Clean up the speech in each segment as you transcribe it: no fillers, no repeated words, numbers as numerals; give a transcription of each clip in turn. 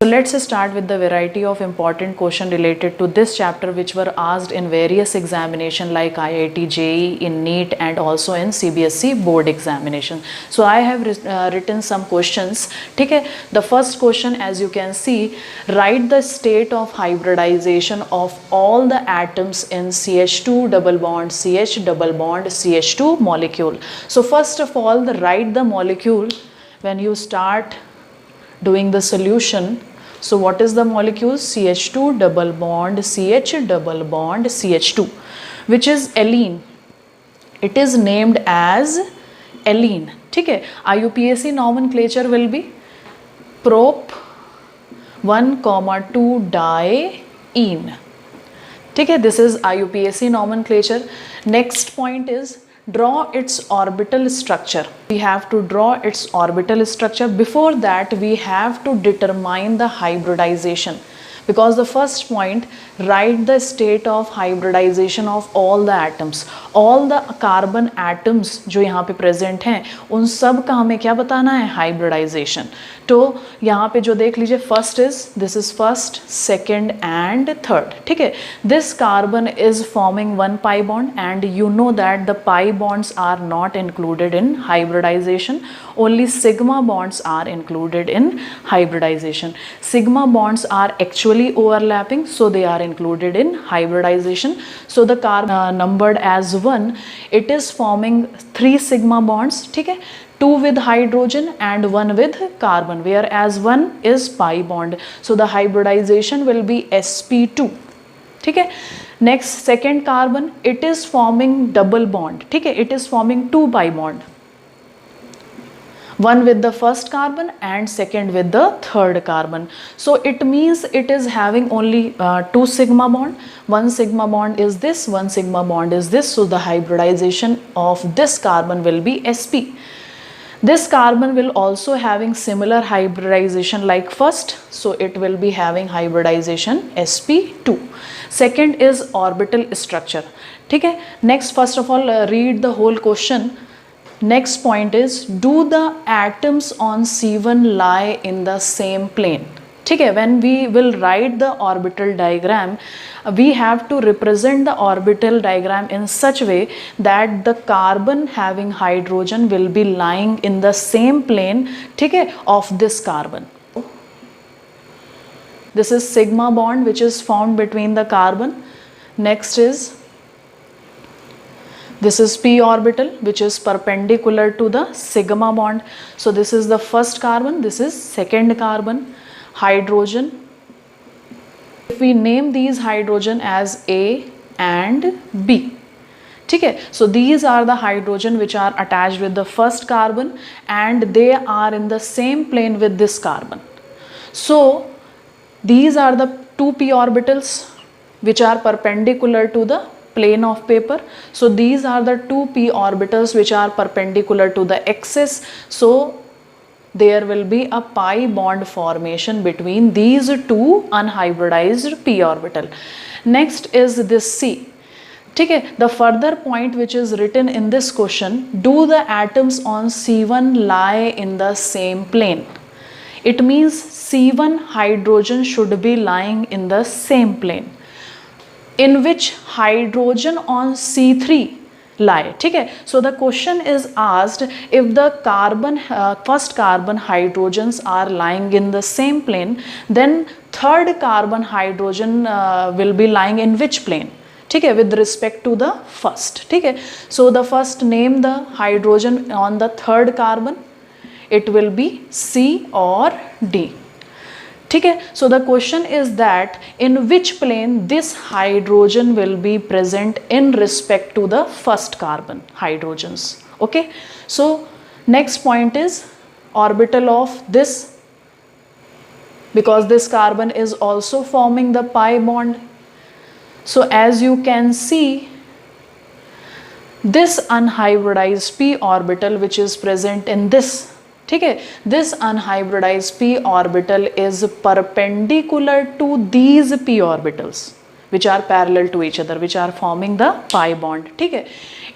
So let's start with the variety of important question related to this chapter which were asked in various examination like IIT, JEE, in NEET and also in CBSE board examination. So I have written some questions. ठीक है, the first question, as you can see, write the state of hybridization of all the atoms in CH2 double bond CH double bond CH2 molecule. So first of all, write the molecule when you start doing the solution. So what is the molecule? CH2 double bond CH double bond CH2, which is allene. It is named as allene. ठीक है, IUPAC nomenclature will be prop 1,2 diene. ठीक है, this is IUPAC nomenclature. Next point is draw its orbital structure. We have to draw its orbital structure. Before that, we have to determine the hybridization, because the first point, write the state of hybridization of all the atoms. All the carbon atoms जो यहाँ पे present हैं, उन सब का हमें क्या बताना है? hybridization. तो यहाँ पे जो देख लीजिए, first is, this is first, second and third. ठीक है, this carbon is forming one pi bond and you know that the pi bonds are not included in hybridization. Only sigma bonds are included in hybridization. Sigma bonds are actually overlapping, so they are included in hybridization. So the carbon numbered as 1, it is forming 3 sigma bonds. ठीक है, 2 with hydrogen and 1 with carbon, whereas 1 is pi bond. So the hybridization will be sp2. ठीक है, next second carbon, it is forming double bond. ठीक है, it is forming 2 pi bond, one with the first carbon and second with the third carbon. So it means it is having only 2 sigma bond. One sigma bond is this, one sigma bond is this. So the hybridization of this carbon will be sp. This carbon will also having similar hybridization like first, so it will be having hybridization sp2. Second is orbital structure. ठीक है, next first of all read the whole question. Next point is, do the atoms on C1 lie in the same plane? ठीक है, when we will write the orbital diagram, we have to represent the orbital diagram in such way that the carbon having hydrogen will be lying in the same plane, ठीक है, of this carbon. This is sigma bond which is formed between the carbon. Next is, this is p orbital which is perpendicular to the sigma bond. So this is the first carbon, this is second carbon, hydrogen. If we name these hydrogen as A and B, ठीक है, so these are the hydrogen which are attached with the first carbon and they are in the same plane with this carbon. So these are the 2 p orbitals which are perpendicular to the plane of paper. So these are the 2 p orbitals which are perpendicular to the axis. So there will be a pi bond formation between these 2 unhybridized p orbital. Next is this C. ठीक है, the further point which is written in this question, do the atoms on C1 lie in the same plane? It means C1 hydrogen should be lying in the same plane, in which hydrogen on C3 lie. ठीक है, so the question is asked, if the carbon first carbon hydrogens are lying in the same plane, then third carbon hydrogen will be lying in which plane? ठीक है, with respect to the first. ठीक है, so the first name the hydrogen on the third carbon, it will be C or D. ठीक है, so the question is that in which plane this hydrogen will be present in respect to the first carbon hydrogens. Okay, so next point is orbital of this, because this carbon is also forming the pi bond. So as you can see, this unhybridized p orbital which is present in this, ठीक है, this unhybridized p orbital is perpendicular to these p orbitals. which are parallel to each other, which are forming the pi bond. ठीक है,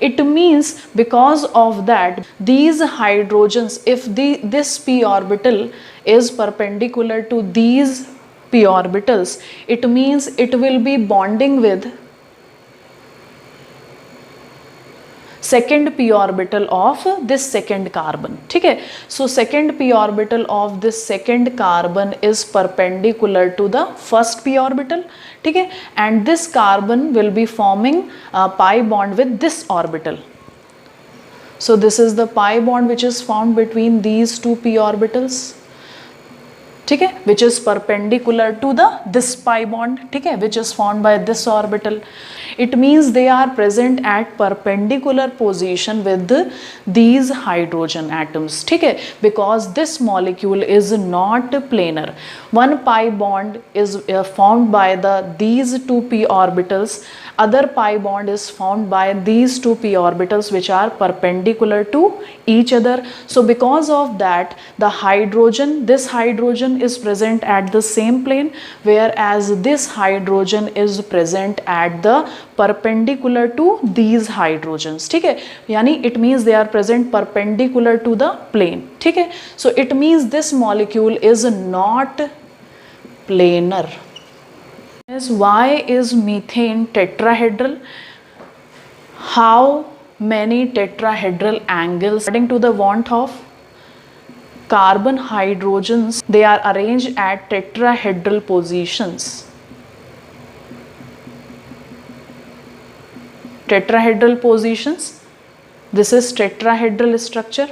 it means because of that these hydrogens, if this p orbital is perpendicular to these p orbitals, it means it will be bonding with second p orbital of this second carbon. ठीक है, so second p orbital of this second carbon is perpendicular to the first p orbital. ठीक है, and this carbon will be forming a pi bond with this orbital. So this is the pi bond which is formed between these two p orbitals. ठीक है, which is perpendicular to the this pi bond. ठीक है, which is formed by this orbital. It means they are present at perpendicular position with these hydrogen atoms. ठीक है, because this molecule is not planar. One pi bond is formed by these two p orbitals. Other pi bond is formed by these two p orbitals which are perpendicular to each other. So because of that, the hydrogen, this hydrogen is present at the same plane, whereas this hydrogen is present at the perpendicular to these hydrogens. ठीक है, यानी it means they are present perpendicular to the plane. ठीक है, so it means this molecule is not planar. Why is methane tetrahedral? How many tetrahedral angles? According to the want of carbon hydrogens, they are arranged at tetrahedral positions. Tetrahedral positions, this is tetrahedral structure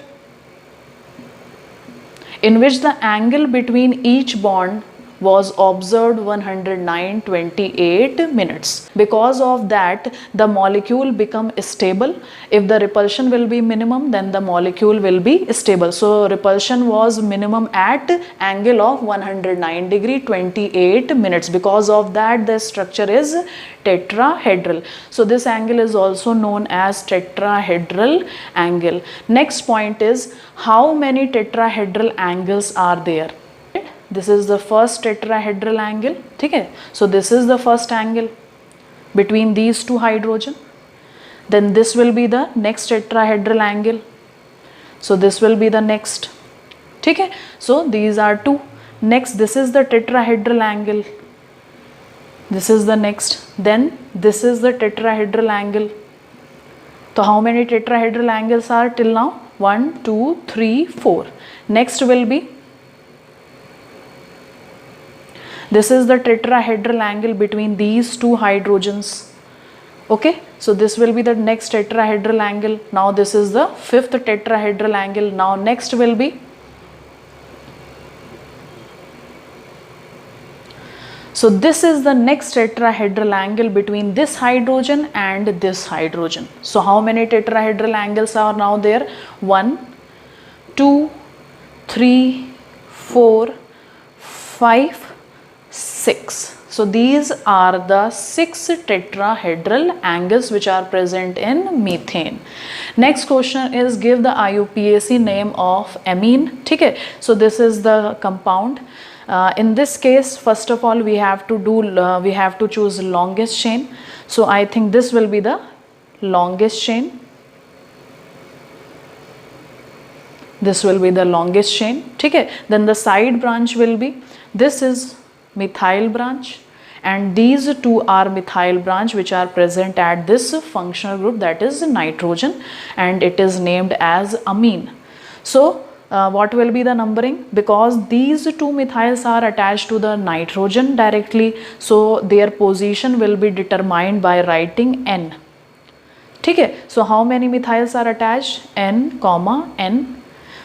in which the angle between each bond was observed 109.28 minutes. Because of that, the molecule become stable. If the repulsion will be minimum, then the molecule will be stable. So repulsion was minimum at angle of 109°28 minutes. Because of that, the structure is tetrahedral. So this angle is also known as tetrahedral angle. Next point is, how many tetrahedral angles are there? This is the first tetrahedral angle. ठीक है, so this is the first angle between these two hydrogen. Then this will be the next tetrahedral angle. So this will be the next. ठीक है, so these are two. Next, this is the tetrahedral angle. This is the next. Then this is the tetrahedral angle. So how many tetrahedral angles are till now? 1, 2, 3, 4. Next will be, this is the tetrahedral angle between these two hydrogens. Okay, so this will be the next tetrahedral angle. Now this is the fifth tetrahedral angle. Now next will be, so this is the next tetrahedral angle between this hydrogen and this hydrogen. So how many tetrahedral angles are now there? 1, 2, 3, 4, 5, 6. So these are the 6 tetrahedral angles which are present in methane. Next question is, give the IUPAC name of amine. ठीक है, so this is the compound. In this case, first of all, we have to choose longest chain. So I think this will be the longest chain. This will be the longest chain. ठीक है, then the side branch will be, this is methyl branch, and these two are methyl branch which are present at this functional group, that is nitrogen, and it is named as amine. So what will be the numbering? Because these two methyls are attached to the nitrogen directly, so their position will be determined by writing N. ठीक है, so how many methyls are attached? N, N.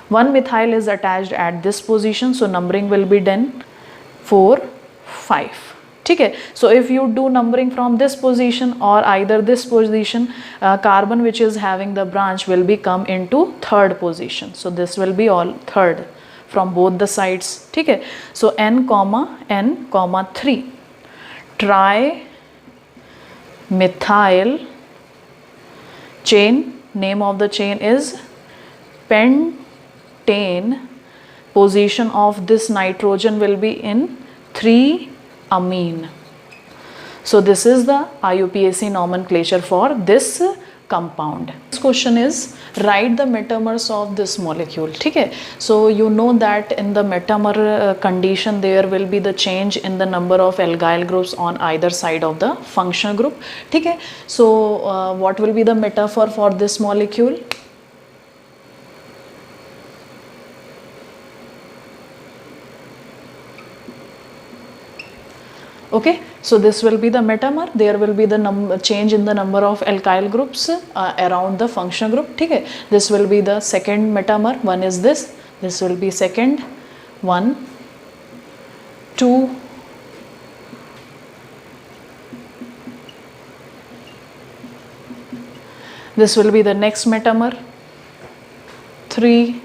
One methyl is attached at this position, so numbering will be done 4, 5. ठीक है, so if you do numbering from this position or either this position, carbon which is having the branch will be come into third position. So this will be all third from both the sides. ठीक है, so N, 3. Tri methyl chain, name of the chain is pentane. Position of this nitrogen will be in 3 amine. So this is the IUPAC nomenclature for this compound. This question is write the metamers of this molecule. Okay, so you know that in the metamer condition there will be the change in the number of alkyl groups on either side of the functional group. Okay, so what will be the metaphor for this molecule? Okay, so this will be the metamer. There will be the change in the number of alkyl groups around the functional group. Okay, this will be the second metamer. One is this will be second, 1, 2, this will be the next metamer, 3,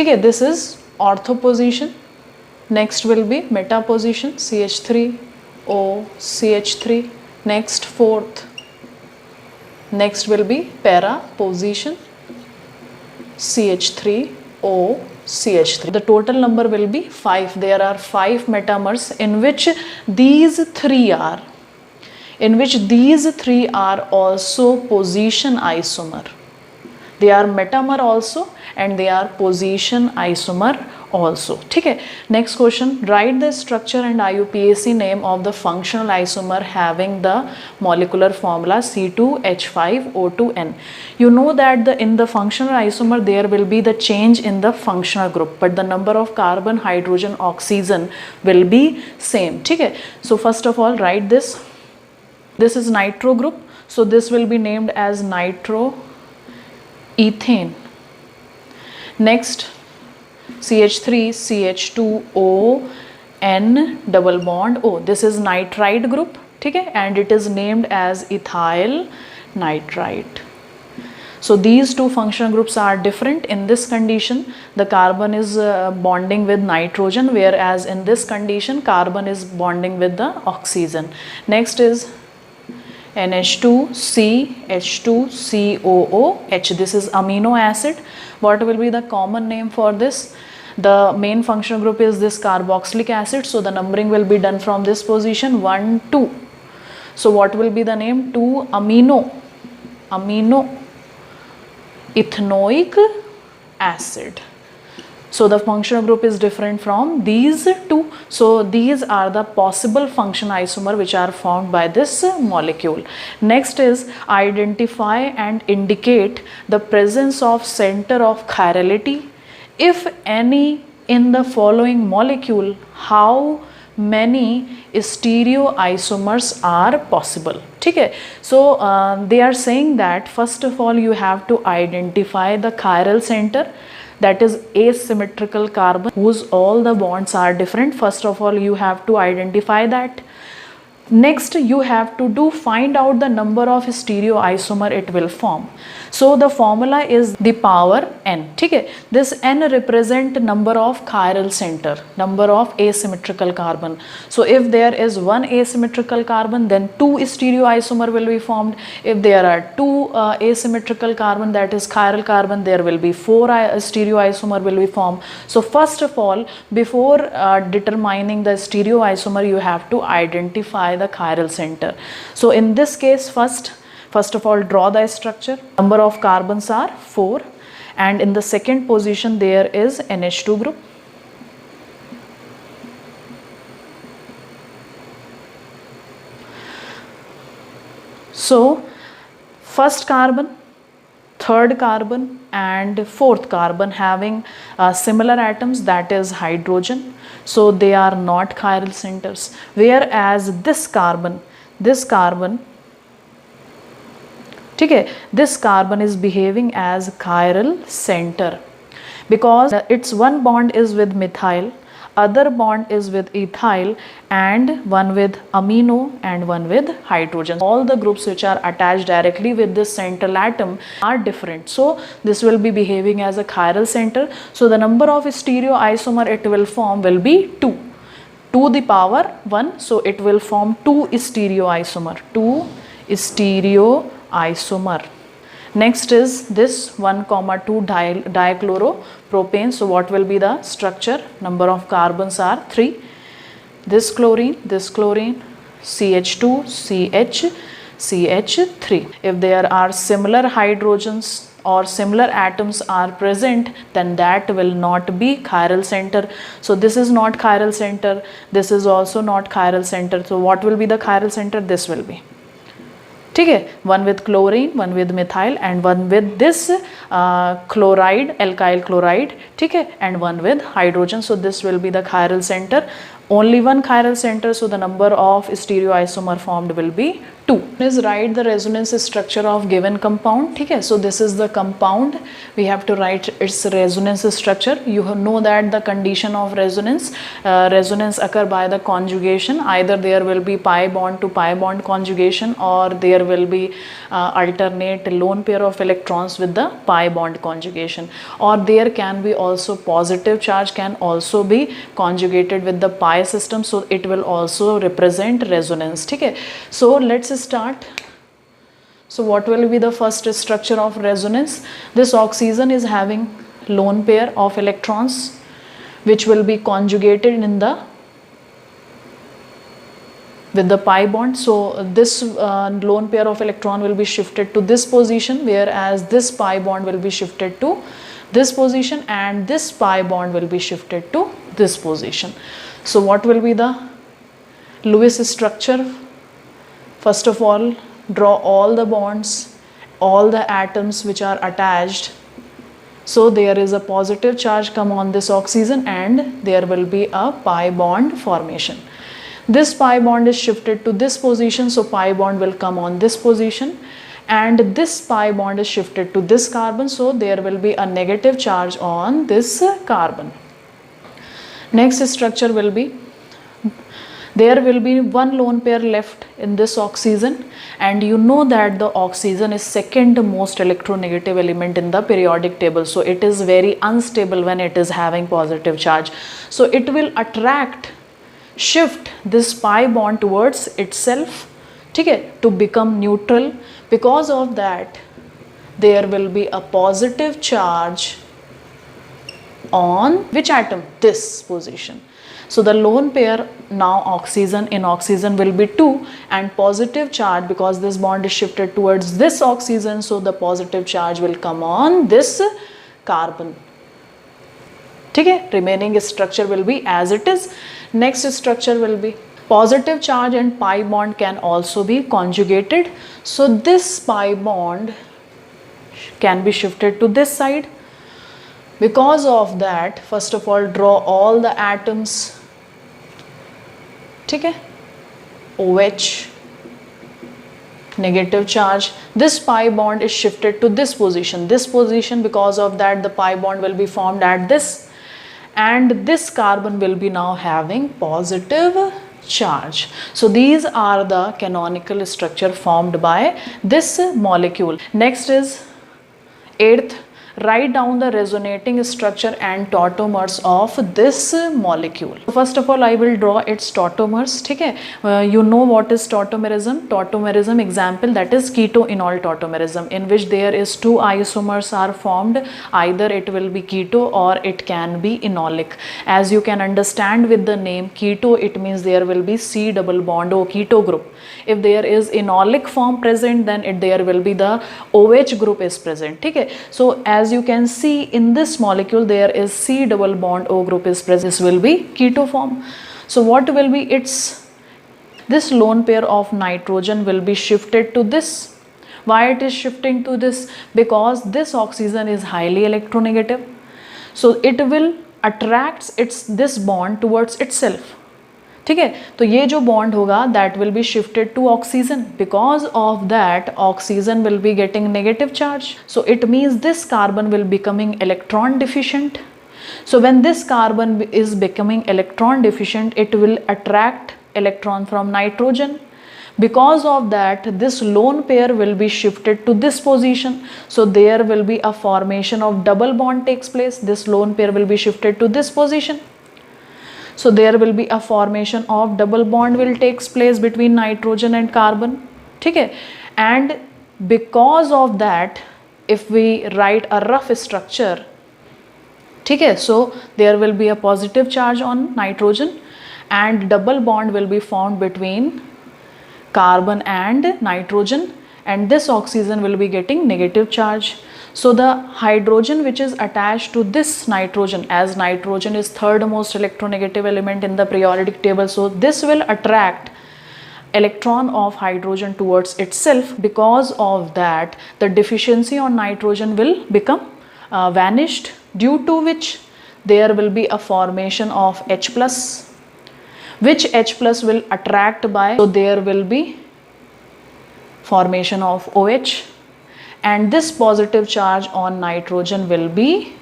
okay, this is ortho position. Next will be meta position, CH3, O, CH3. Next, fourth. Next will be para position, CH3, O, CH3. The total number will be 5. There are 5 metamers in which these three are also position isomer. They are metamer also and they are position isomer also. Okay. Next question, write the structure and IUPAC name of the functional isomer having the molecular formula C2H5O2N. You know that in the functional isomer there will be the change in the functional group, but the number of carbon, hydrogen, oxygen will be same. Okay. So first of all write this. This is nitro group. So this will be named as nitro ethane. Next, CH3, CH2O, N double bond O. This is nitride group, okay, and it is named as ethyl nitrite. So these two functional groups are different. In this condition, the carbon is bonding with nitrogen, whereas in this condition, carbon is bonding with the oxygen. Next is NH2C, H2COOH. This is amino acid. What will be the common name for this? The main functional group is this carboxylic acid. So the numbering will be done from this position 1, 2. So what will be the name? 2 amino ethanoic acid. So the functional group is different from these two. So these are the possible function isomer which are formed by this molecule. Next is identify and indicate the presence of center of chirality, if any, in the following molecule. How many stereoisomers are possible? Okay, so they are saying that first of all you have to identify the chiral center, that is asymmetrical carbon whose all the bonds are different. First of all you have to identify that. Next you have to find out the number of stereoisomer it will form. So the formula is the power n. Okay, this n represent number of chiral center, number of asymmetrical carbon. So if there is one asymmetrical carbon, then 2 stereoisomer will be formed. If there are 2 asymmetrical carbon, that is chiral carbon, there will be 4 stereoisomer will be formed. So first of all, before determining the stereoisomer, you have to identify the chiral center. So in this case, first of all draw the structure. Number of carbons are 4, and in the second position there is NH2 group. So first carbon, third carbon and fourth carbon having similar atoms, that is hydrogen. So they are not chiral centers, whereas this carbon, okay, this carbon is behaving as chiral center because its one bond is with methyl, other bond is with ethyl, and one with amino and one with hydrogen. All the groups which are attached directly with this central atom are different. So this will be behaving as a chiral center. So the number of stereoisomer it will form will be 2 to the power 1. So it will form 2 stereoisomer, 2 stereoisomer. Next is this 1,2 dichloropropane. So what will be the structure? Number of carbons are 3. This chlorine, CH2, CH, CH3. If there are similar hydrogens or similar atoms are present, then that will not be chiral center. So this is not chiral center, this is also not chiral center. So what will be the chiral center? This will be. ठीक है, one with chlorine, one with methyl and one with this chloride, alkyl chloride, ठीक है, and one with hydrogen. So this will be the chiral center. Only one chiral center, so the number of stereoisomer formed will be 2. Is write the resonance structure of given compound. ठीक है, so this is the compound. We have to write its resonance structure. You know that the condition of resonance, resonance occur by the conjugation. Either there will be pi bond to pi bond conjugation, or there will be alternate lone pair of electrons with the pi bond conjugation, or there can be also positive charge can also be conjugated with the pi system, so it will also represent resonance. ठीक है, so let's start. So what will be the first structure of resonance? This oxygen is having lone pair of electrons which will be conjugated in the with the pi bond. So this lone pair of electron will be shifted to this position, whereas this pi bond will be shifted to this position, and this pi bond will be shifted to this position. So what will be the Lewis structure? First of all, draw all the bonds, all the atoms which are attached. So there is a positive charge come on this oxygen and there will be a pi bond formation. This pi bond is shifted to this position, so pi bond will come on this position, and this pi bond is shifted to this carbon, so there will be a negative charge on this carbon. Next structure will be, there will be one lone pair left in this oxygen, and you know that the oxygen is second most electronegative element in the periodic table, so it is very unstable when it is having positive charge. So it will shift this pi bond towards itself, okay, to become neutral. Because of that, there will be a positive charge on which atom? This position. So the lone pair now oxygen in oxygen will be 2, and positive charge, because this bond is shifted towards this oxygen, so the positive charge will come on this carbon. Okay, remaining structure will be as it is. Next structure will be positive charge and pi bond can also be conjugated. So this pi bond can be shifted to this side. Because of that, first of all, draw all the atoms. Okay, OH, negative charge. This pi bond is shifted to this position. Because of that, the pi bond will be formed at this, and this carbon will be now having positive charge. So these are the canonical structure formed by this molecule. Next is 8th. Write down the resonating structure and tautomers of this molecule. First of all, I will draw its tautomers. Okay? You know what is tautomerism? Tautomerism example, that is keto-enol tautomerism, in which there is 2 isomers are formed. Either it will be keto or it can be enolic. As you can understand with the name keto, it means there will be C double bond O, keto group. If there is enolic form present, then there will be the OH group is present. Okay? So as you can see in this molecule, there is C double bond O group is present. This will be keto form. So what will be its? This lone pair of nitrogen will be shifted to this. Why it is shifting to this? Because this oxygen is highly electronegative. So it will attract this bond towards itself. ठीक है, तो ये जो bond होगा that will be shifted to oxygen. Because of that, oxygen will be getting negative charge. So it means this carbon will becoming electron deficient. So when this carbon is becoming electron deficient, it will attract electron from nitrogen. Because of that, this lone pair will be shifted to this position. So there will be a formation of double bond takes place. This lone pair will be shifted to this position. So there will be a formation of double bond will takes place between nitrogen and carbon. Okay? And because of that, if we write a rough structure, okay, so there will be a positive charge on nitrogen and double bond will be formed between carbon and nitrogen, and this oxygen will be getting negative charge. So the hydrogen which is attached to this nitrogen, as nitrogen is third most electronegative element in the periodic table, so this will attract electron of hydrogen towards itself. Because of that, the deficiency on nitrogen will become vanished, due to which there will be a formation of H plus, which H plus will attract by, so there will be formation of OH, and this positive charge on nitrogen will be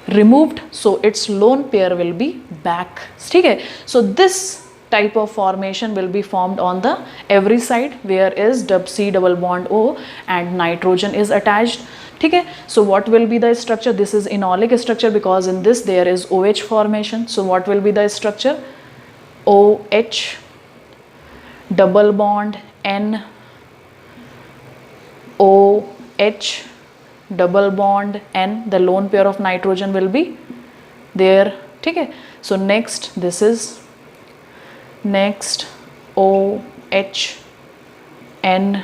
removed, so its lone pair will be back. Okay, so this type of formation will be formed on the every side where is C double bond O and nitrogen is attached. Okay, so what will be the structure? This is enolic structure because in this there is OH formation. So what will be the structure? OH double bond N, OH double bond N, the lone pair of nitrogen will be there. Okay, so next this is OH N,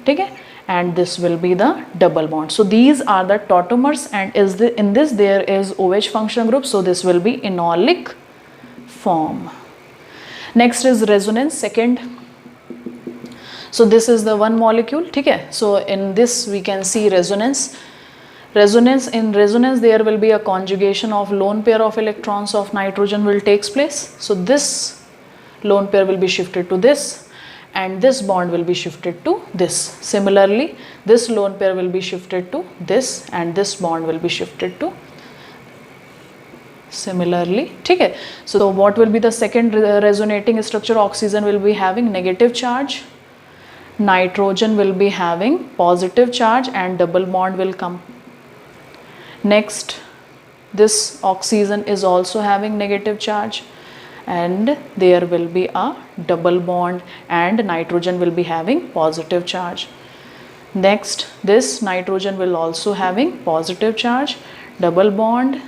okay, and this will be the double bond. So these are the tautomers, and in this there is OH functional group, so this will be enolic form. Next is resonance, second. So this is the one molecule, okay. So in this we can see resonance. In resonance there will be a conjugation of lone pair of electrons of nitrogen will takes place. So this lone pair will be shifted to this, and this bond will be shifted to this. Similarly, this lone pair will be shifted to this, and this bond will be shifted to similarly. Okay, so what will be the second resonating structure? Oxygen will be having negative charge, nitrogen will be having positive charge, and double bond will come. Next, this oxygen is also having negative charge, and there will be a double bond, and nitrogen will be having positive charge. Next, this nitrogen will also having positive charge, double bond,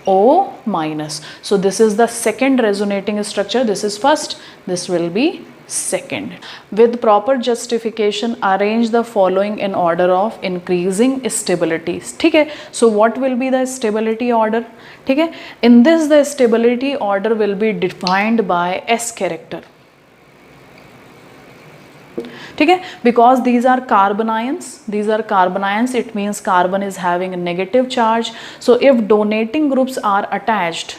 O minus. So this is the second resonating structure. This is first, this will be second. With proper justification, arrange the following in order of increasing stability. Okay, so what will be the stability order? Okay, in this the stability order will be defined by S character. Okay, because these are carbon ions, it means carbon is having a negative charge. So if donating groups are attached,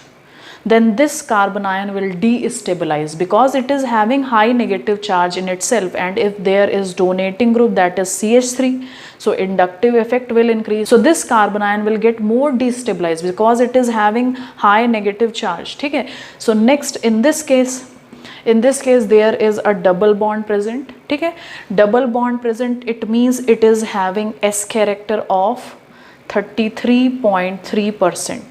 then this carbon ion will destabilize because it is having high negative charge in itself, and if there is donating group, that is CH3, so inductive effect will increase. So this carbon ion will get more destabilized because it is having high negative charge. Okay, so next in this case there is a double bond present. Okay, double bond present, it means it is having S character of 33.3%.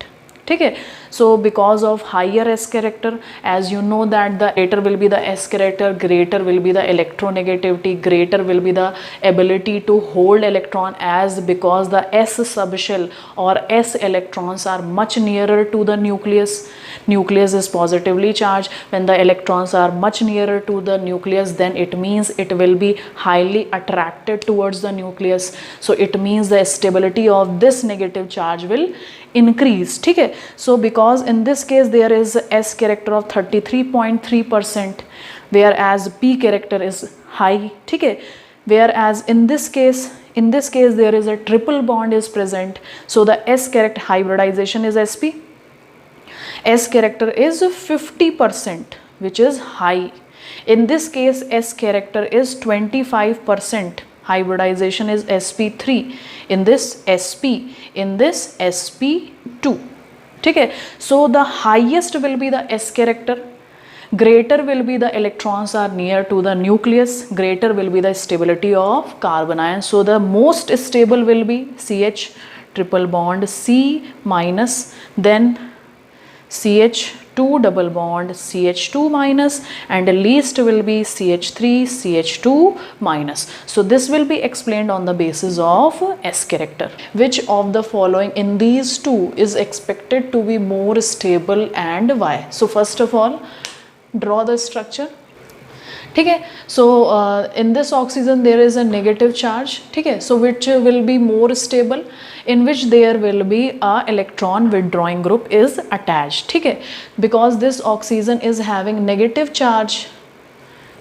Okay, so because of higher S character, as you know that the greater will be the S character, greater will be the electronegativity, greater will be the ability to hold electron, as because the S subshell or S electrons are much nearer to the nucleus. Nucleus is positively charged. When the electrons are much nearer to the nucleus, then it means it will be highly attracted towards the nucleus. So it means the stability of this negative charge will increase. Okay, so because in this case there is S character of 33.3%, whereas P character is high. Okay, whereas in this case there is a triple bond is present, so the S character hybridization is sp. S character is 50%, which is high. In this case S character is 25%, hybridization is sp3, in this sp, in this sp2. Okay, so the highest will be the S character, greater will be the electrons are near to the nucleus, greater will be the stability of carbon ion. So the most stable will be CH triple bond C minus, then CH 2 double bond CH2 minus, and least will be CH3 CH2 minus. So this will be explained on the basis of S character. Which of the following in these two is expected to be more stable and why? So first of all, draw the structure. ठीक है, so in this oxygen there is a negative charge, ठीक है, so which will be more stable, in which there will be a electron withdrawing group is attached, ठीक है, because this oxygen is having negative charge,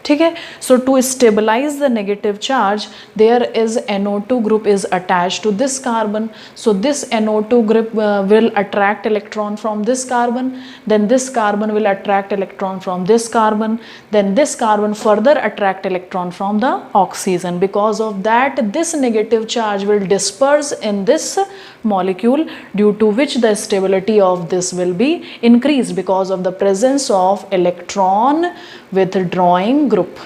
ठीक है. So to stabilize the negative charge, there is NO2 group is attached to this carbon. So this NO2 group will attract electron from this carbon, then this carbon will attract electron from this carbon, then this carbon further attract electron from the oxygen. Because of that, this negative charge will disperse in this molecule, due to which the stability of this will be increased because of the presence of electron withdrawing group,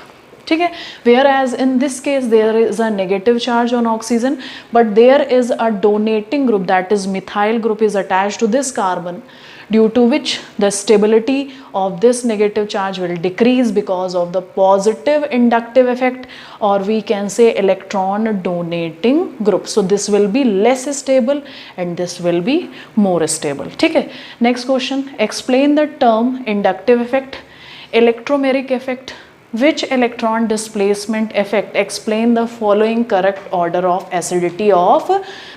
ठीक है. Whereas in this case there is a negative charge on oxygen, but there is a donating group, that is methyl group is attached to this carbon, due to which the stability of this negative charge will decrease because of the positive inductive effect, or we can say electron donating group. So this will be less stable and this will be more stable, ठीक है. Next question, explain the term inductive effect, electromeric effect. Which electron displacement effect explain the following correct order of acidity of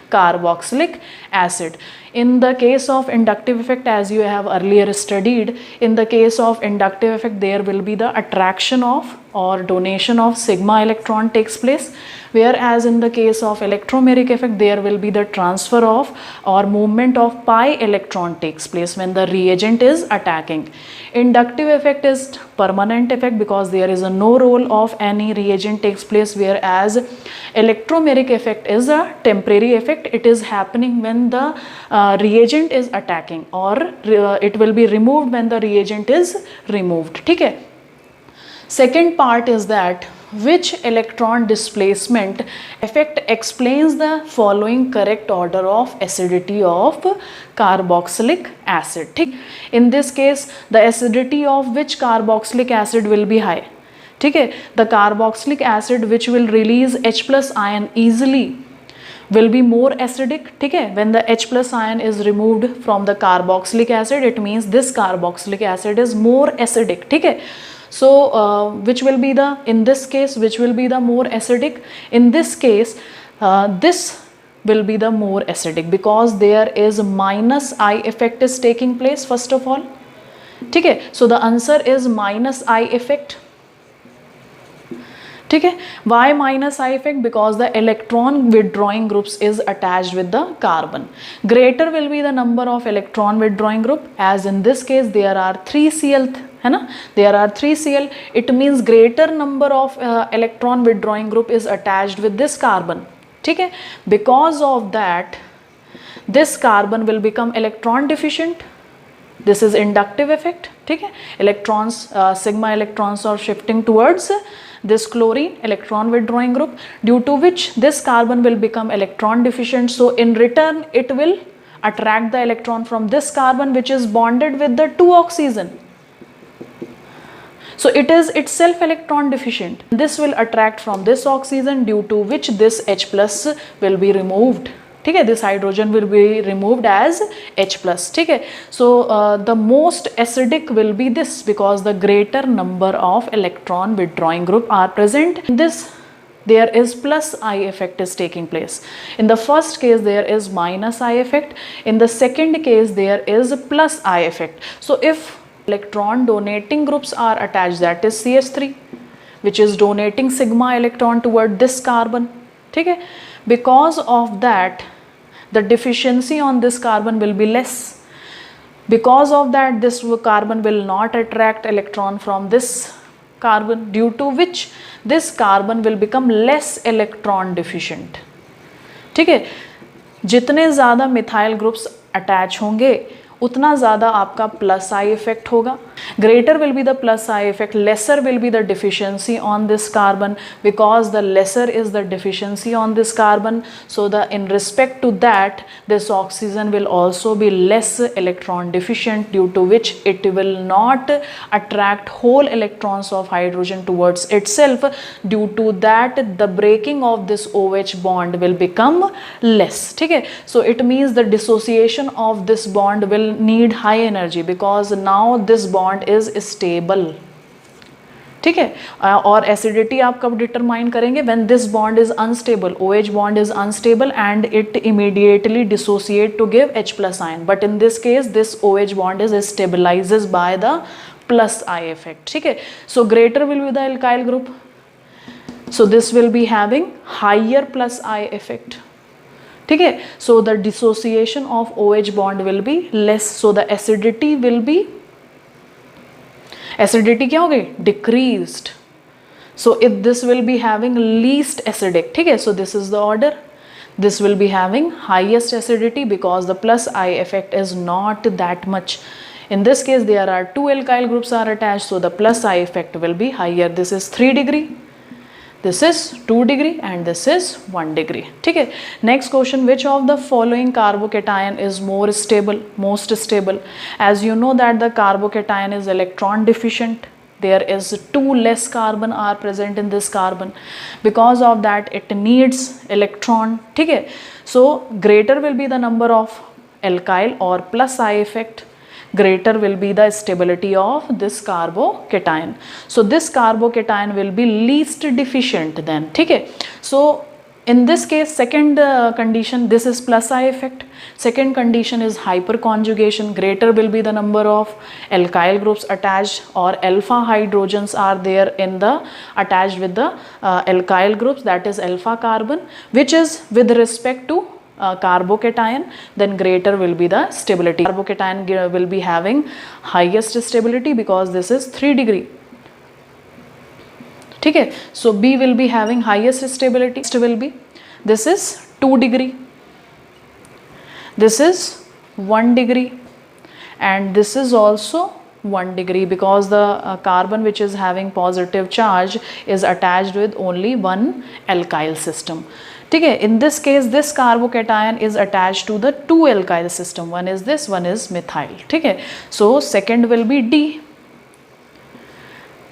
carboxylic acid? In the case of inductive effect, as you have earlier studied, in the case of inductive effect there will be the attraction of or donation of sigma electron takes place, whereas in the case of electromeric effect there will be the transfer of or movement of pi electron takes place when the reagent is attacking. Inductive effect is permanent effect because there is a no role of any reagent takes place, whereas electromeric effect is a temporary effect. It is happening when the reagent is attacking, or it will be removed when the reagent is removed, ठीक है. Second part is that which electron displacement effect explains the following correct order of acidity of carboxylic acid, ठीक. In this case the acidity of which carboxylic acid will be high, ठीक है. The carboxylic acid which will release H plus ion easily will be more acidic, ठीक है. When the H plus ion is removed from the carboxylic acid, it means this carboxylic acid is more acidic, ठीक है. So which will be the, in this case which will be the more acidic? In this case this will be the more acidic because there is minus I effect is taking place first of all, ठीक है. So the answer is minus I effect, ठीक है. Why minus I effect? Because the electron withdrawing groups is attached with the carbon. Greater will be the number of electron withdrawing group, as in this case there are 3 Cl, है ना, there are 3 Cl. It means greater number of electron withdrawing group is attached with this carbon, ठीक है. Because of that this carbon will become electron deficient. This is inductive effect, ठीक है. Electrons sigma electrons are shifting towards this chlorine electron withdrawing group, due to which this carbon will become electron deficient. So in return it will attract the electron from this carbon which is bonded with the 2 oxygen. So it is itself electron deficient. This will attract from this oxygen, due to which this H plus will be removed, ठीक है. This hydrogen will be removed as H plus, ठीक है. So the most acidic will be this because the greater number of electron withdrawing group are present. In this there is plus I effect is taking place. In the first case there is minus I effect. In the second case there is plus I effect. So if electron donating groups are attached, that is CH3 which is donating sigma electron toward this carbon, ठीक है. Because of that the deficiency on this carbon will be less. Because of that this carbon will not attract electron from this carbon, due to which this carbon will become less electron deficient, ठीक है. जितने ज़्यादा methyl groups attach होंगे उतना ज़्यादा आपका plus I effect होगा. Greater will be the plus I effect, lesser will be the deficiency on this carbon, because the lesser is the deficiency on this carbon. So the in respect to that, this oxygen will also be less electron deficient, due to which it will not attract whole electrons of hydrogen towards itself. Due to that, the breaking of this OH bond will become less. ठीक है, so it means the dissociation of this bond will need high energy, because now this bond is stable. ठीक है, और acidity आप कब determine करेंगे? When this bond is unstable, OH bond is unstable and it immediately dissociate to give H plus ion. But in this case this OH bond is stabilises by the plus I effect. ठीक है, so greater will be the alkyl group, so this will be having higher plus I effect. ठीक है, so the dissociation of OH bond will be less, so the acidity will B, acidity क्या हो गई? Decreased. So if this will be having least acidic. ठीक है, so this is the order. This will be having highest acidity because the plus I effect is not that much. In this case there are two alkyl groups are attached, so the plus I effect will be higher. This is 3 degree, this is 2 degree and this is 1 degree. ठीक है, next question, which of the following carbocation is more stable, most stable? As you know that the carbocation is electron deficient, there is 2 less carbon are present in this carbon, because of that it needs electron. ठीक है, so greater will be the number of alkyl or plus I effect, greater will be the stability of this carbocation. So this carbocation will be least deficient then. ठीक है, so in this case second condition, this is plus I effect. Second condition is hyperconjugation. Greater will be the number of alkyl groups attached, or alpha hydrogens are there in the attached with the alkyl groups, that is alpha carbon, which is with respect to carbocation. Then greater will be the stability. Carbocation will be having highest stability because this is 3 degree. ठीक है, so B will be having highest stability. Next will be, this is 2 degree, this is 1 degree and this is also 1 degree, because the carbon which is having positive charge is attached with only one alkyl system. ठीक है, in this case this carbocation is attached to the 2 alkyl system, one is this, one is methyl. ठीक है, so second will be D.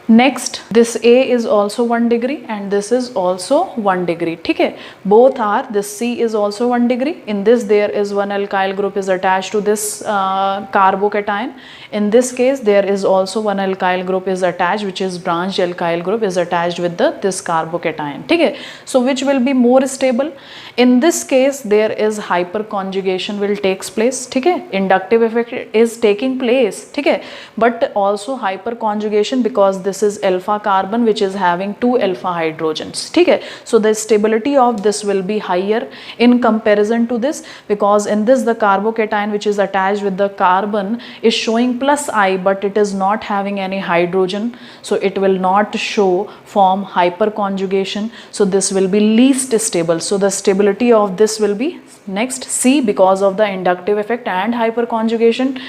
Next, this A is also 1 degree and this is also 1 degree. ठीक है, both are, this C is also 1 degree. In this there is one alkyl group is attached to this carbocation. In this case there is also one alkyl group is attached, which is branched alkyl group is attached with the this carbocation. ठीक है, so which will be more stable? In this case there is hyperconjugation will takes place. ठीक है, inductive effect is taking place. ठीक है, but also hyperconjugation, because this is alpha carbon which is having 2 alpha hydrogens. ठीक है, so the stability of this will be higher in comparison to this, because in this the carbocation which is attached with the carbon is showing plus I, but it is not having any hydrogen, so it will not show form hyperconjugation, so this will be least stable. So the stability of this will be next C, because of the inductive effect and hyperconjugation.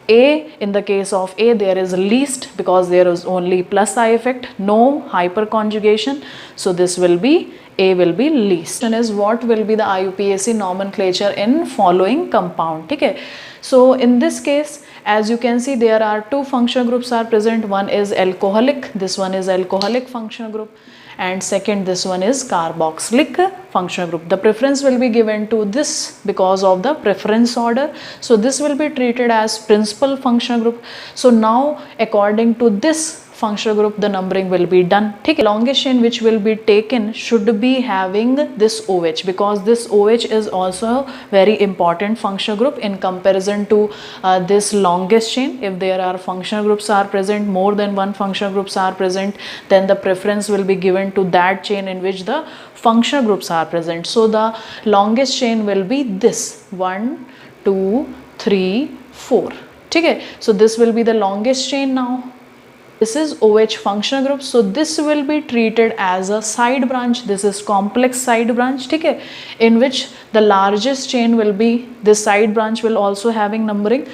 A, in the case of A there is least, because there is only plus I effect, no hyperconjugation, so this will be, A will be least. And is what will be the IUPAC nomenclature in following compound. ठीक है, so in this case as you can see there are 2 functional groups are present, one is alcoholic, this one is alcoholic functional group, and second this one is carboxylic functional group. The preference will be given to this because of the preference order, so this will be treated as principal functional group. So now according to this functional group the numbering will be done. ठीक है, longest chain which will be taken should be having this OH, because this OH is also very important functional group in comparison to this longest chain. If there are functional groups are present, more than one functional groups are present, then the preference will be given to that chain in which the functional groups are present. So the longest chain will be this 1 2 3 4. ठीक है, so this will be the longest chain. Now this is OH functional group, so this will be treated as a side branch. This is complex side branch. ठीक है, in which the largest chain will be, this side branch will also having numbering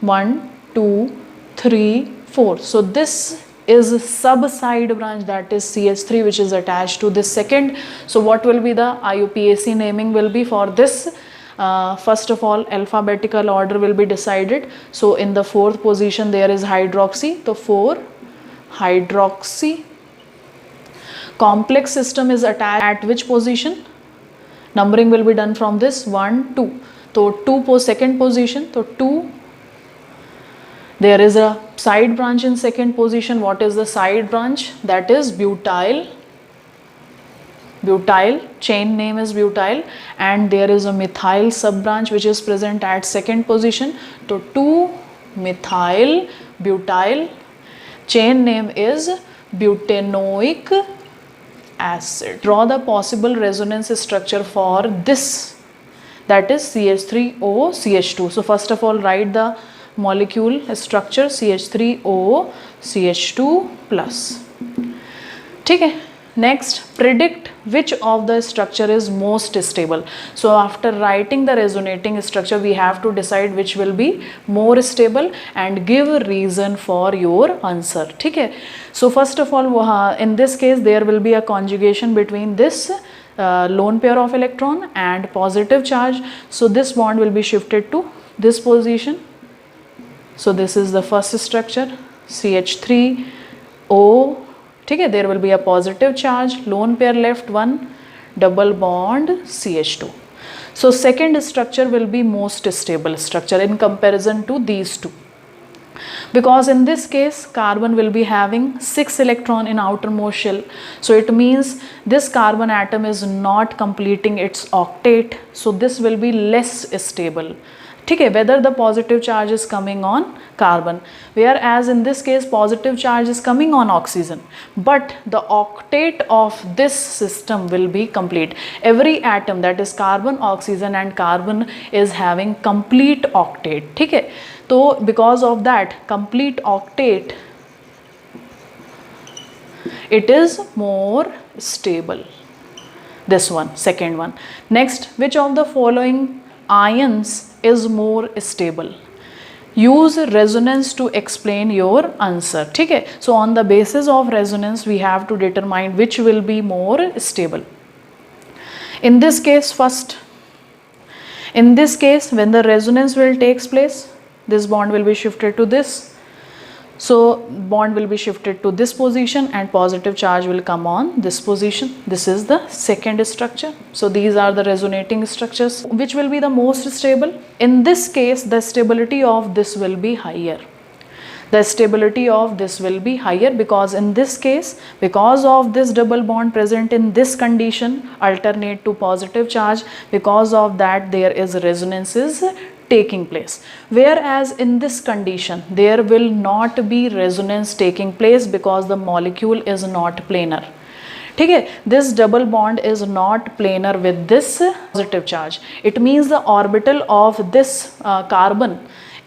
1, 2, 3, 4. So this is sub side branch, that is CH3, which is attached to this second. So what will be the IUPAC naming will be for this? First of all, alphabetical order will be decided. So in the fourth position there is hydroxy, so 4 hydroxy. Complex system is attached at which position? Numbering will be done from this 1, 2. So 2 second position, so 2. There is a side branch in second position. What is the side branch? That is butyl. Butyl, chain name is butyl, and there is a methyl sub branch which is present at second position. So 2 methyl butyl, chain name is butanoic acid. Draw the possible resonance structure for this, that is CH3O CH2. So first of all, write the molecule structure CH3O CH2 plus. Okay. Next, predict which of the structure is most stable. So after writing the resonating structure, we have to decide which will be more stable and give a reason for your answer. Okay. So first of all, in this case there will be a conjugation between this lone pair of electron and positive charge. So this bond will be shifted to this position. So this is the first structure, CH3O. Okay, there will be a positive charge, lone pair left, 1 double bond CH2. So second structure will be most stable structure in comparison to these two, because in this case carbon will be having 6 electron in outermost shell. So it means this carbon atom is not completing its octet, so this will be less stable. Okay, whether the positive charge is coming on carbon, whereas in this case positive charge is coming on oxygen, but the octet of this system will be complete. Every atom, that is carbon, oxygen and carbon, is having complete octet. Okay, so because of that complete octet, it is more stable. This one, second one. Next, which of the following ions is more stable? Use resonance to explain your answer. Okay, so on the basis of resonance we have to determine which will be more stable. In this case, first, in this case when the resonance will takes place, this bond will be shifted to this. So bond will be shifted to this position and positive charge will come on this position. This is the second structure. So these are the resonating structures. Which will be the most stable? In this case, the stability of this will be higher. The stability of this will be higher because in this case, because of this double bond present in this condition, alternate to positive charge, because of that there is resonances taking place, whereas in this condition there will not be resonance taking place because the molecule is not planar. Okay, this double bond is not planar with this positive charge. It means the orbital of this carbon,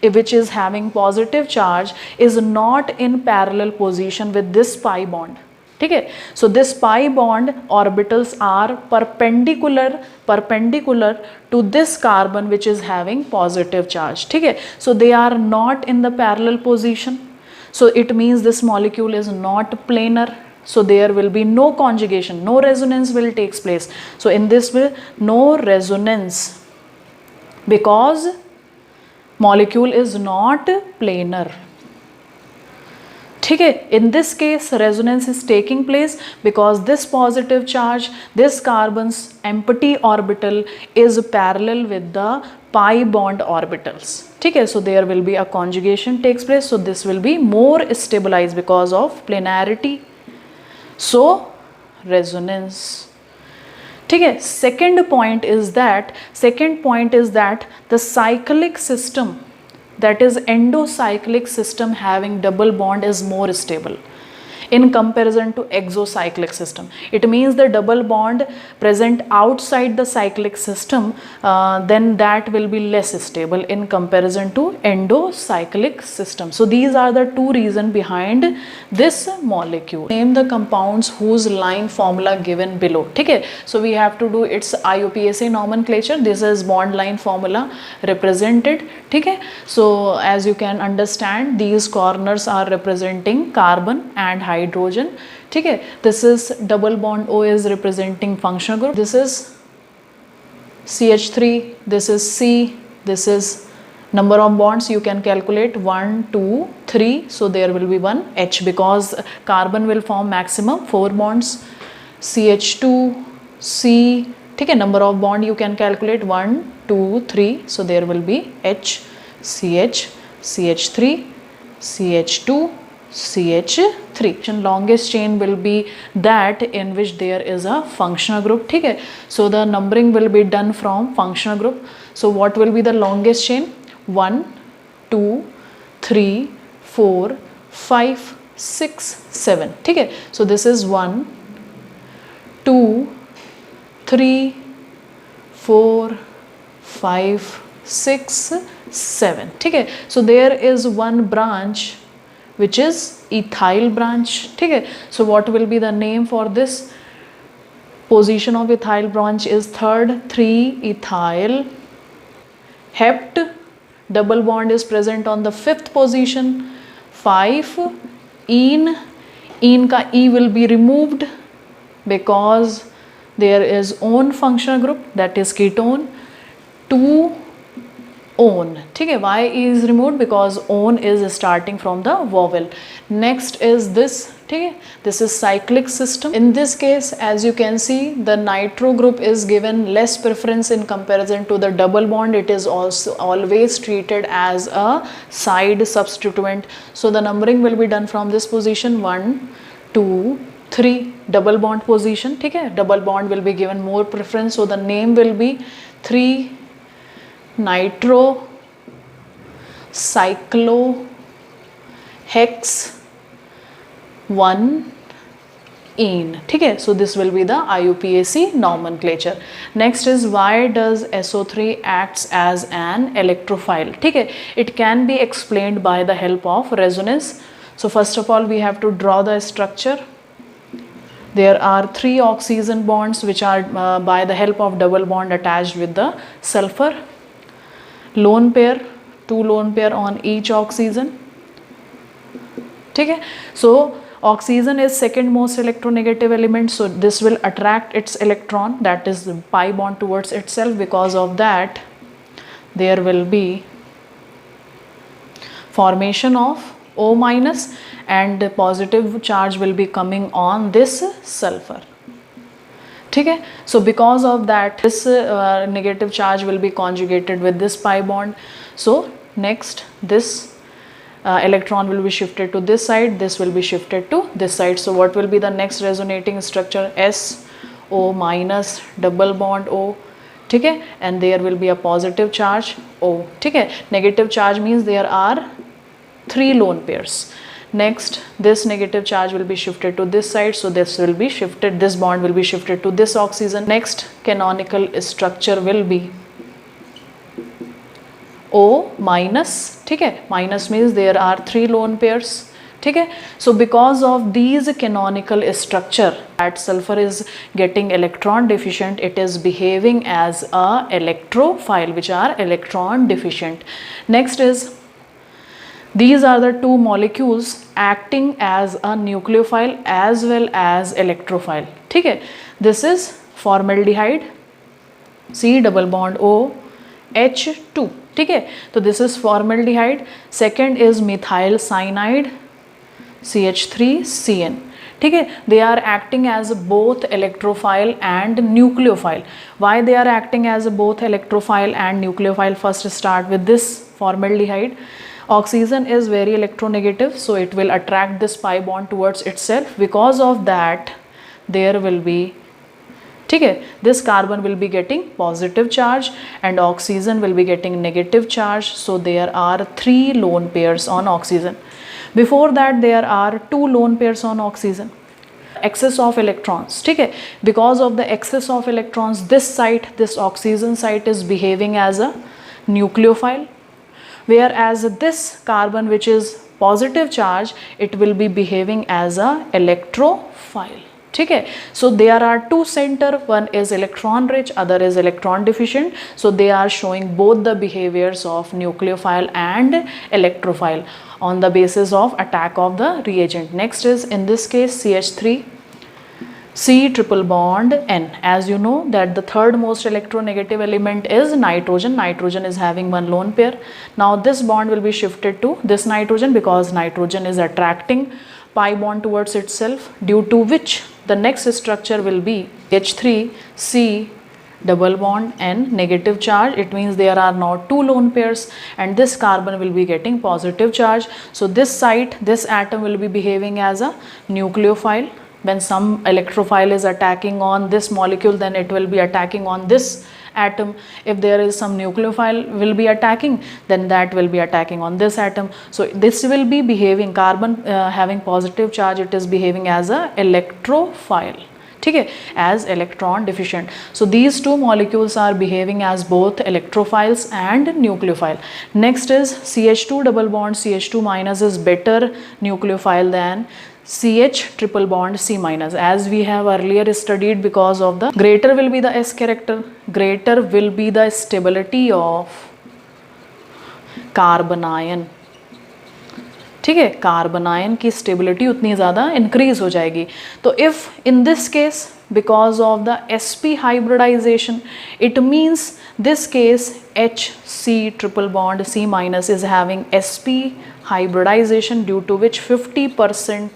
which is having positive charge, is not in parallel position with this pi bond. Okay, so this pi bond orbitals are perpendicular to this carbon which is having positive charge. Okay, so they are not in the parallel position. So it means this molecule is not planar. So there will be no conjugation, no resonance will take place. So in this way, no resonance because molecule is not planar. Okay, in this case resonance is taking place because this positive charge, this carbon's empty orbital is parallel with the pi bond orbitals. Okay, so there will be a conjugation takes place. So this will be more stabilized because of planarity. So resonance. Okay, second point is that the cyclic system, that is endocyclic system having double bond, is more stable. in comparison to exocyclic system. It means the double bond present outside the cyclic system, then that will be less stable in comparison to endocyclic system. So these are the two reasons behind this molecule. Name the compounds whose line formula given below. ठीक है, so we have to do its IUPAC nomenclature. This is bond line formula represented. ठीक है, so as you can understand, these corners are representing carbon and hydrogen. ठीक है, this is double bond O is representing functional group. This is CH3, this is C, this is number of bonds you can calculate 1, 2, 3. So there will be one H because carbon will form maximum 4 bonds. CH2, C. ठीक है, number of bond you can calculate 1, 2, 3. So there will be H, CH, CH3, CH2, CH3. Longest chain will be that in which there is a functional group. ठीक है, so the numbering will be done from functional group. So what will be the longest chain? 1, 2, 3, 4, 5, 6, 7. ठीक है, so this is 1, 2, 3, 4, 5, 6, 7. ठीक है, so there is one branch which is ethyl branch. ठीक है, so what will be the name for this position of ethyl branch is third, 3 ethyl. Hept double bond is present on the 5th position. 5 ene, ene का E will be removed because there is own functional group, that is ketone. 2 own. ठीक है, Y is removed because own is starting from the vowel. Next is this. ठीक है, this is cyclic system. In this case, as you can see, the nitro group is given less preference in comparison to the double bond. It is also always treated as a side substituent. So the numbering will be done from this position 1, 2, 3, double bond position. ठीक है, double bond will be given more preference. So the name will be 3 nitro cyclo hex 1 ene. ठीक है, so this will be the IUPAC nomenclature. Next is why does SO3 acts as an electrophile. ठीक है, it can be explained by the help of resonance. So first of all we have to draw the structure. There are 3 oxygen bonds which are by the help of double bond attached with the sulfur. Lone pair, 2 lone pair on each oxygen. ठीक है, so oxygen is second most electronegative element, so this will attract its electron, that is pi bond towards itself. Because of that there will be formation of O minus and the positive charge will be coming on this sulfur. ठीक है, so because of that this negative charge will be conjugated with this pi bond. So next this electron will be shifted to this side, this will be shifted to this side. So what will be the next resonating structure? S O minus double bond O. ठीक है, and there will be a positive charge O. ठीक है, negative charge means there are 3 lone pairs. Next this negative charge will be shifted to this side, so this will be shifted, this bond will be shifted to this oxygen. Next canonical structure will be O minus. ठीक है, minus means there are 3 lone pairs. ठीक है, so because of these canonical structure that sulfur is getting electron deficient, it is behaving as a electrophile which are electron deficient. Next is these are the 2 molecules acting as a nucleophile as well as electrophile. ठीक है, this is formaldehyde, C double bond O H2. ठीक है, तो this is formaldehyde. Second is methyl cyanide, CH3CN. ठीक है, they are acting as both electrophile and nucleophile. Why they are acting as both electrophile and nucleophile? First start with this formaldehyde. Oxygen is very electronegative, so it will attract this pi bond towards itself. Because of that there will be, ठीक है, this carbon will be getting positive charge and oxygen will be getting negative charge. So there are 3 lone pairs on oxygen. Before that there are 2 lone pairs on oxygen. Excess of electrons, ठीक है, because of the excess of electrons this site, this oxygen site is behaving as a nucleophile, whereas this carbon which is positive charge, it will be behaving as a electrophile, ठीक है. So there are 2 center, one is electron rich, other is electron deficient, so they are showing both the behaviors of nucleophile and electrophile on the basis of attack of the reagent. Next is in this case CH3 C triple bond N. As you know that the third most electronegative element is nitrogen. Nitrogen is having 1 lone pair. Now this bond will be shifted to this nitrogen because nitrogen is attracting pi bond towards itself, due to which the next structure will be H3 C double bond N negative charge. It means there are now 2 lone pairs and this carbon will be getting positive charge. So this site, this atom will be behaving as a nucleophile. When some electrophile is attacking on this molecule, then it will be attacking on this atom. If there is some nucleophile will be attacking, then that will be attacking on this atom. So this will be behaving, carbon having positive charge, it is behaving as a electrophile, ठीक है, as electron deficient. So these 2 molecules are behaving as both electrophiles and nucleophile. Next is CH2 double bond CH2 minus is better nucleophile than CH triple bond C minus, as we have earlier studied, because of the greater will be the S character, greater will be the stability of carbon ion, ठीक है, carbon ion की stability उतनी ज़्यादा increase हो जाएगी. तो if in this case because of the sp hybridization, it means this case HC triple bond C minus is having sp hybridization, due to which 50%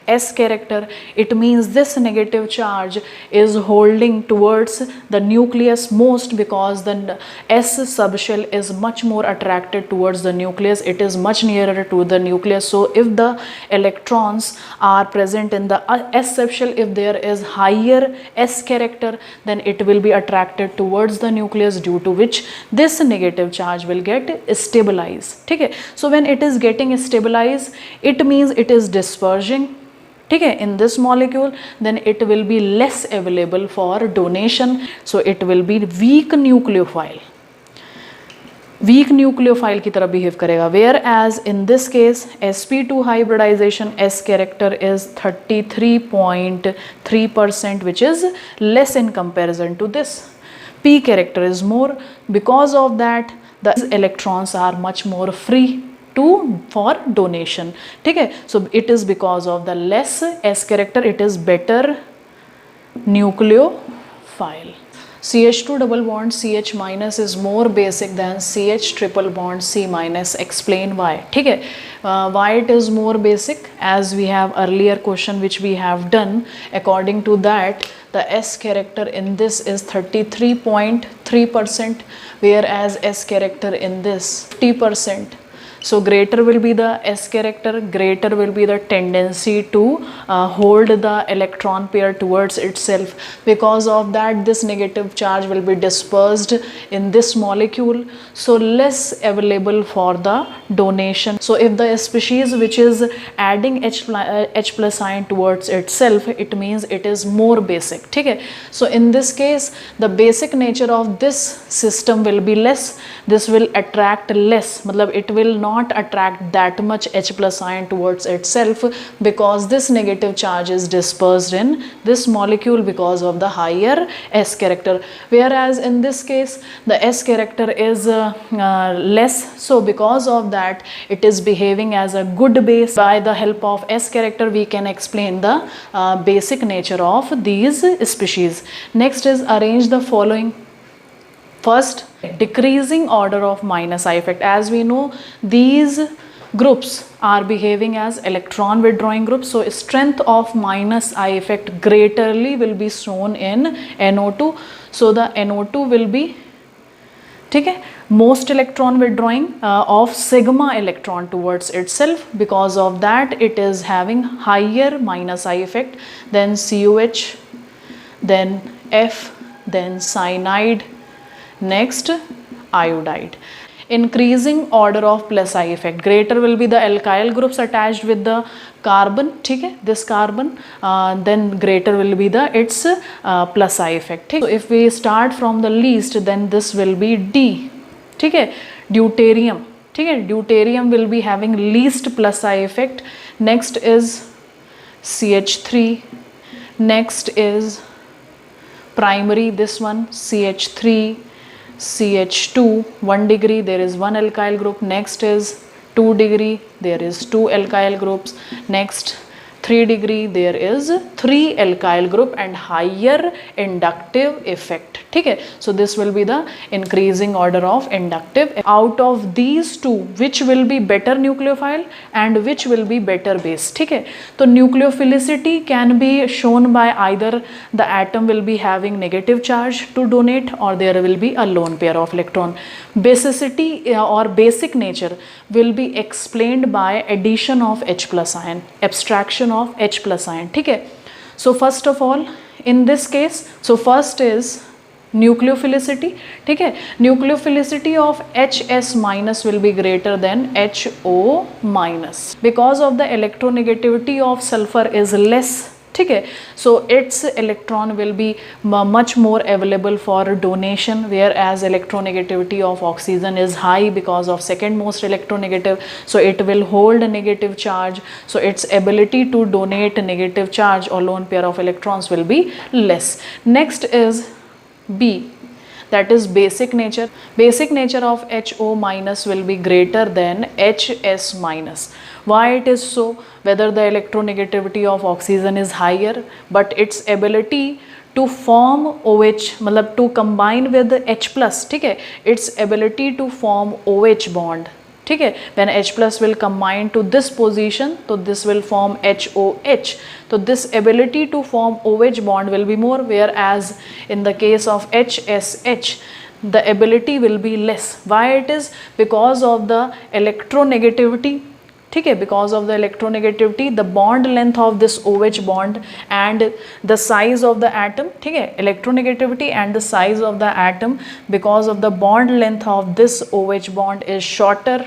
S character. It means this negative charge is holding towards the nucleus most, because the S subshell is much more attracted towards the nucleus. It is much nearer to the nucleus. So if the electrons are present in the S subshell, if there is higher S character, then it will be attracted towards the nucleus, due to which this negative charge will get stabilized, ठीक है. So when it is getting stabilized, it means it is dispersing, ठीक है, in this molecule, then it will be less available for donation. So it will be weak nucleophile, weak nucleophile की तरह behave करेगा. Whereas in this case sp2 hybridization S character is 33.3%, which is less in comparison to this. P character is more, because of that the electrons are much more free for donation, ठीक है. So it is because of the less S character, it is better nucleophile. CH2 double bond CH minus is more basic than CH triple bond C minus. Explain why, ठीक है. Why it is more basic? As we have earlier question which we have done, according to that the S character in this is 33.3%, whereas S character in this 50%. So greater will be the S character, greater will be the tendency to hold the electron pair towards itself. Because of that, this negative charge will be dispersed in this molecule, so less available for the donation. So if the species which is adding H plus ion towards itself, it means it is more basic, ठीक है. So in this case, the basic nature of this system will be less. This will attract less, मतलब it will not attract that much H plus ion towards itself, because this negative charge is dispersed in this molecule because of the higher S character. Whereas in this case the S character is less, so because of that it is behaving as a good base. By the help of S character we can explain the basic nature of these species. Next is arrange the following. First, decreasing order of minus I effect. As we know, these groups are behaving as electron withdrawing groups, so strength of minus I effect greaterly will be shown in NO2. So the NO2 will be, ठीक है, most electron withdrawing of sigma electron towards itself. Because of that it is having higher minus I effect than COH, then F, then cyanide, next iodide. increasing order of plus I effect. Greater will be the alkyl groups attached with the carbon, ठीक है, this carbon, then greater will be the its plus I effect, ठीक. So if we start from the least, then this will be D, ठीक है, deuterium, ठीक है, deuterium will be having least plus I effect. Next is CH3, next is primary, this one CH3, CH2, 1 degree there is one alkyl group. Next is 2 degree, there is 2 alkyl groups. Next 3 degree, there is 3 alkyl group and higher inductive effect, ठीक है. So this will be the increasing order of inductive. Out of these two, which will be better nucleophile and which will be better base, ठीक है. तो nucleophilicity can be shown by either the atom will be having negative charge to donate or there will be a lone pair of electron. Basicity or basic nature will be explained by addition of H plus ion, abstraction of H plus ion, ठीक है. So first of all in this case, so first is nucleophilicity, ठीक है. Nucleophilicity of HS minus will be greater than HO minus because of the electronegativity of sulfur is less, ठीक है. So its electron will be much more available for donation, whereas electronegativity of oxygen is high because of second most electronegative, so it will hold a negative charge, so its ability to donate a negative charge or lone pair of electrons will be less. Next is B, that is basic nature. Basic nature of HO minus will be greater than HS minus. Why it is so? Whether the electronegativity of oxygen is higher, but its ability to form OH, मतलब to combine with H plus, ठीक है, its ability to form OH bond, ठीक है, when H plus will combine to this position, so this will form HOH, so this ability to form OH bond will be more, whereas in the case of HSH the ability will be less. Why it is? Because of the electronegativity, ठीक है, because of the electronegativity, the bond length of this OH bond and the size of the atom, ठीक है, electronegativity and the size of the atom, because of the bond length of this OH bond is shorter,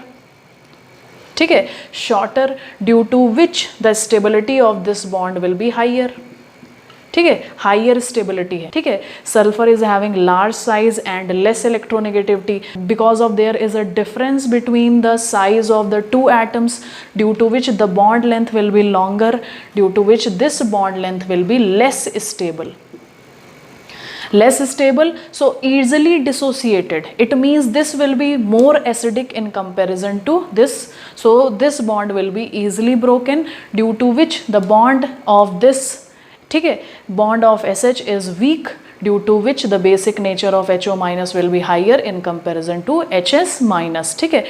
ठीक है, shorter, due to which the stability of this bond will be higher, ठीक है, higher stability है, ठीक है. Sulphur is having large size and less electronegativity because of there is a difference between the size of the two atoms, due to which the bond length will be longer, due to which this bond length will be less stable. Less stable, so easily dissociated, it means this will be more acidic in comparison to this, so this bond will be easily broken, due to which the bond of this, ठीक है, bond of SH is weak, due to which the basic nature of HO minus will be higher in comparison to HS minus, ठीक है.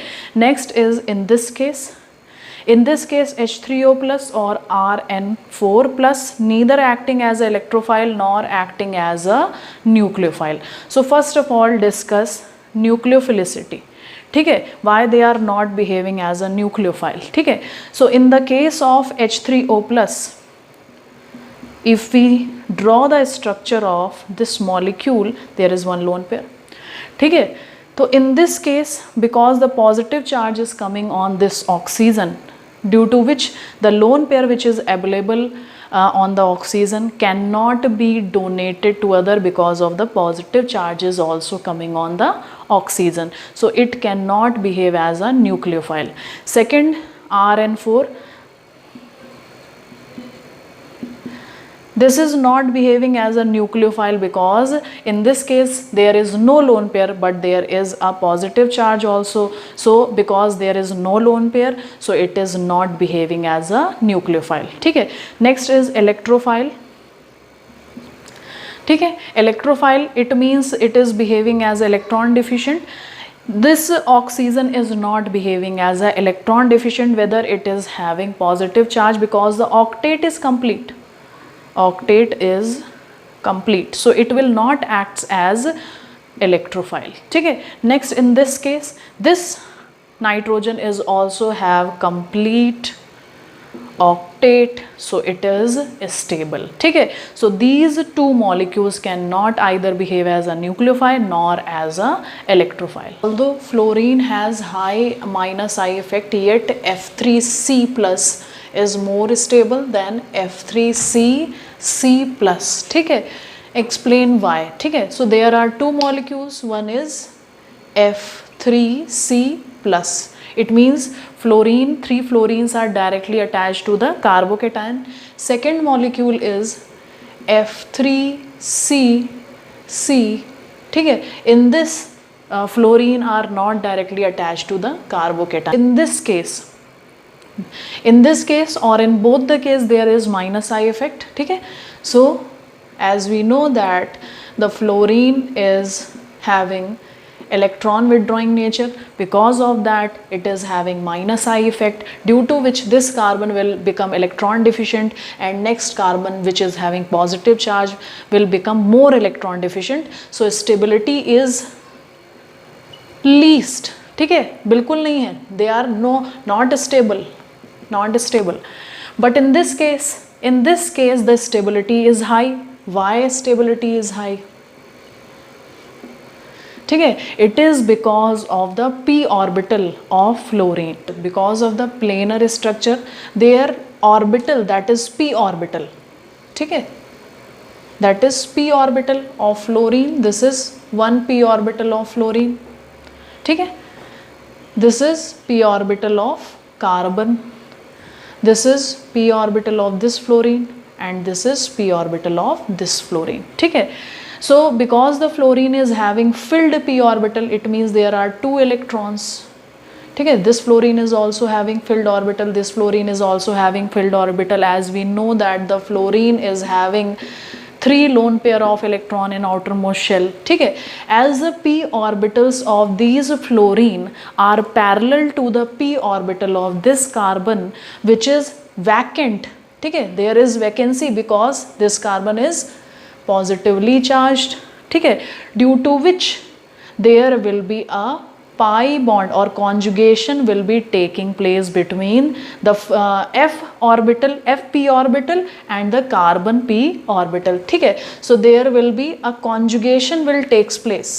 Next is in this case H3O plus or Rn4 plus, neither acting as an electrophile nor acting as a nucleophile. So first of all discuss nucleophilicity, ठीक है, why they are not behaving as a nucleophile, ठीक है. So in the case of H3O plus, if we draw the structure of this molecule, there is one lone pair, ठीक है. So in this case, because the positive charge is coming on this oxygen, due to which the lone pair which is available on the oxygen cannot be donated to other, because of the positive charge is also coming on the oxygen, so it cannot behave as a nucleophile. Second, Rn4, this is not behaving as a nucleophile because in this case there is no lone pair, but there is a positive charge also, so because there is no lone pair, so it is not behaving as a nucleophile, ठीक है. Next is electrophile, ठीक है. Electrophile, it means it is behaving as electron deficient. This oxygen is not behaving as a electron deficient whether it is having positive charge, because the octet is complete, so it will not act as electrophile, ठीक है. Next in this case, this nitrogen is also have complete octet, so it is stable. ठीक है, so these two molecules cannot either behave as a nucleophile nor as a electrophile. Although fluorine has high minus I effect, yet F3C plus is more stable than F3C plus. ठीक है, explain why. ठीक है, so there are two molecules, one is F3C plus. It means fluorine, 3 fluorines are directly attached to the carbocation. Second molecule is F3C. ठीक है, in this fluorine are not directly attached to the carbocation. In this case or in both the case there is minus I effect. ठीक है, so as we know that the fluorine is having electron withdrawing nature, because of that it is having minus I effect, due to which this carbon will become electron deficient and next carbon which is having positive charge will become more electron deficient. So stability is least. ठीक है, बिल्कुल नहीं है, they are not stable. But in this case the stability is high. Why stability is high? ठीक है, it is because of the p orbital of fluorine, because of the planar structure, their orbital, that is p orbital. ठीक है, that is p orbital of fluorine. This is one p orbital of fluorine. ठीक है, this is p orbital of carbon, this is p orbital of this fluorine and this is p orbital of this fluorine. ठीक है, so because the fluorine is having filled p orbital, it means there are 2 electrons. ठीक है, this fluorine is also having filled orbital, this fluorine is also having filled orbital, as we know that the fluorine is having 3 lone pair of electron in outermost shell. ठीक है, as the p orbitals of these fluorine are parallel to the p orbital of this carbon which is vacant. ठीक है, there is vacancy because this carbon is positively charged. ठीक है, due to which there will be a pi bond or conjugation will be taking place between the fp orbital and the carbon p orbital. ठीक है, so there will be a conjugation will takes place.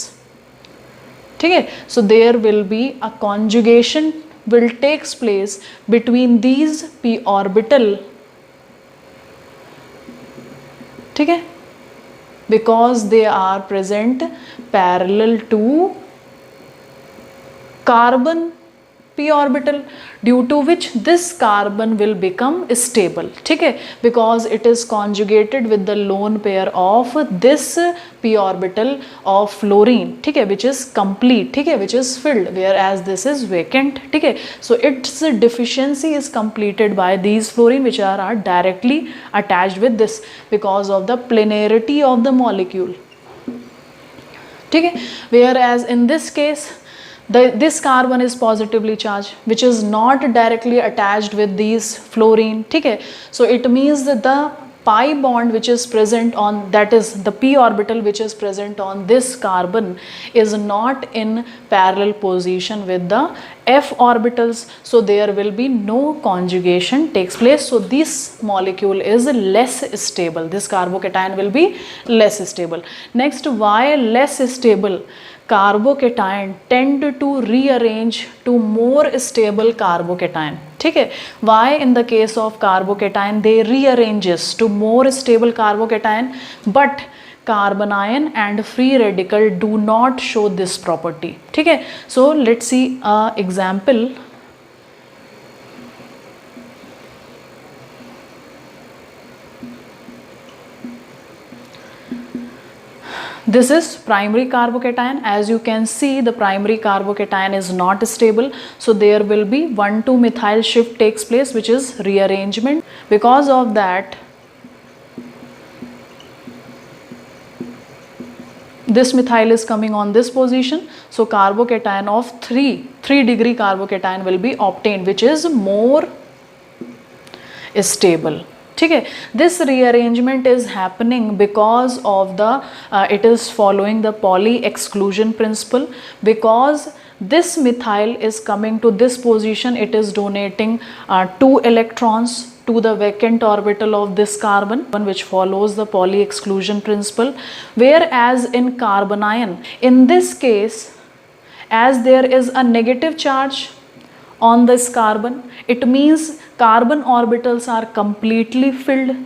ठीक है, so there will be a conjugation will takes place between these p orbital. ठीक है, because they are present parallel to carbon p orbital, due to which this carbon will become stable. ठीक है, because it is conjugated with the lone pair of this p orbital of fluorine. ठीक है, which is complete. ठीक है, which is filled, whereas this is vacant. ठीक है, so its deficiency is completed by these fluorine which are directly attached with this because of the planarity of the molecule. ठीक है, whereas in this case this carbon is positively charged which is not directly attached with these fluorine. ठीक है, so it means that the pi bond which is present on, that is the p orbital which is present on this carbon is not in parallel position with the f orbitals, so there will be no conjugation takes place. So this molecule is less stable, this carbocation will be less stable. Next, why less stable? Carbocation tend to rearrange to more stable carbocation. ठीक है, why in the case of carbocation they rearranges to more stable carbocation, but carbanion and free radical do not show this property. ठीक है, so let's see a example. This is primary carbocation. As you can see, the primary carbocation is not stable, so there will be 1,2 methyl shift takes place, which is rearrangement. Because of that, this methyl is coming on this position, so carbocation of 3 degree carbocation will be obtained, which is more stable. ठीक है, this rearrangement is happening because of the it is following the Pauli exclusion principle, because this methyl is coming to this position, it is donating 2 electrons to the vacant orbital of this carbon, which follows the Pauli exclusion principle. Whereas in carbanion, in this case, as there is a negative charge on this carbon, it means carbon orbitals are completely filled.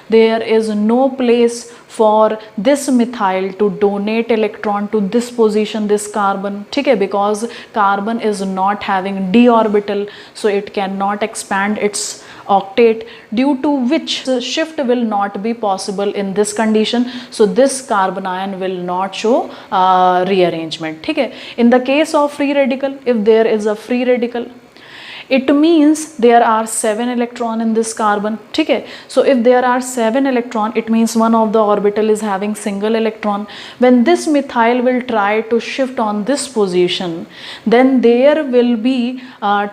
There is no place for this methyl to donate electron to this position, this carbon, okay, because carbon is not having d orbital, so it cannot expand its octet, due to which shift will not be possible in this condition. So this carbanion will not show rearrangement, okay. In the case of free radical, if there is a free radical, it means there are 7 electrons in this carbon, okay. So if there are 7 electrons, it means one of the orbital is having single electron. When this methyl will try to shift on this position, then there will be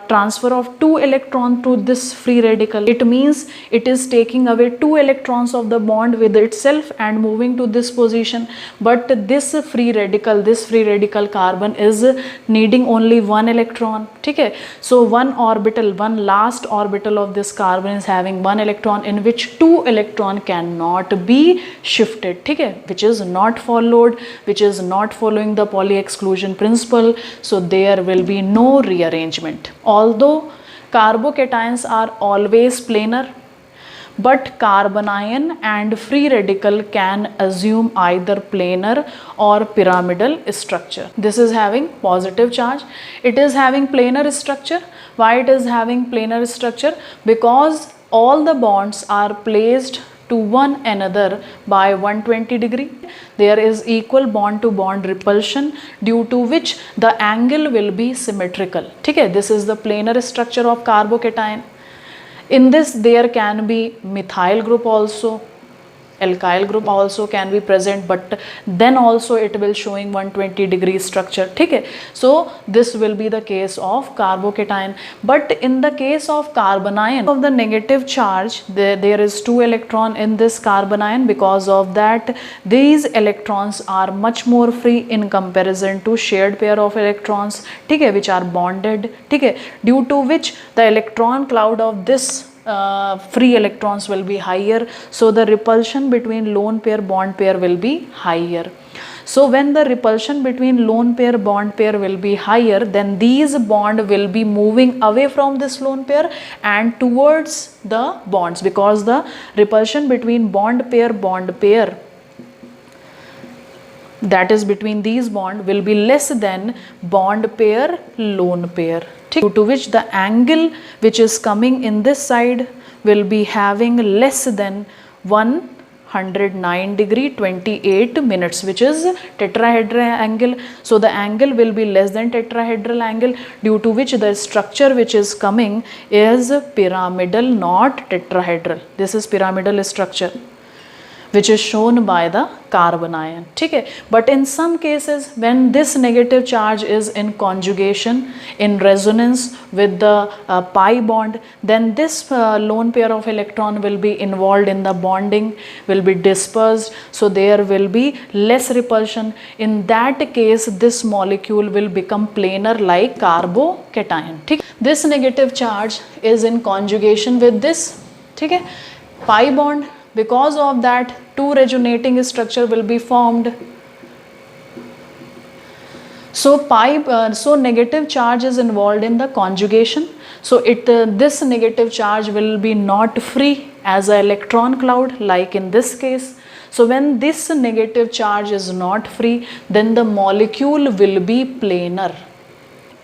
transfer of 2 electrons to this free radical. It means it is taking away 2 electrons of the bond with itself and moving to this position. But this free radical carbon is needing only 1 electron, okay. So one last orbital of this carbon is having 1 electron, in which 2 electron cannot be shifted, okay, which is not followed, which is not following the Pauli exclusion principle. So there will be no rearrangement. Although carbocations are always planar, but carbanion and free radical can assume either planar or pyramidal structure. This is having positive charge. It is having planar structure. Why it is having planar structure? Because all the bonds are placed to one another by 120 degree. There is equal bond to bond repulsion, due to which the angle will be symmetrical. Okay, this is the planar structure of carbocation. In this there can be methyl group also, alkyl group also can be present, but then also it will showing 120 degree structure, okay. So this will be the case of carbocation. But in the case of carbanion, of the negative charge, there is 2 electron in this carbanion. Because of that, these electrons are much more free in comparison to shared pair of electrons, okay, which are bonded, okay, due to which the electron cloud of this free electrons will be higher, so the repulsion between lone pair bond pair will be higher. So when the repulsion between lone pair bond pair will be higher, then these bond will be moving away from this lone pair and towards the bonds, because the repulsion between bond pair that is between these bond will be less than bond pair lone pair, due to which the angle which is coming in this side will be having less than 109 degree 28 minutes, which is tetrahedral angle. So the angle will be less than tetrahedral angle, due to which the structure which is coming is pyramidal, not tetrahedral. This is pyramidal structure which is shown by the carbanion, okay. But in some cases, when this negative charge is in conjugation, in resonance with the pi bond, then this lone pair of electron will be involved in the bonding, will be dispersed, so there will be less repulsion. In that case, this molecule will become planar like carbocation, okay. This negative charge is in conjugation with this, okay, pi bond. Because of that, 2 resonating structure will be formed. So negative charge is involved in the conjugation. So this negative charge will be not free as an electron cloud like in this case. So when this negative charge is not free, then the molecule will be planar.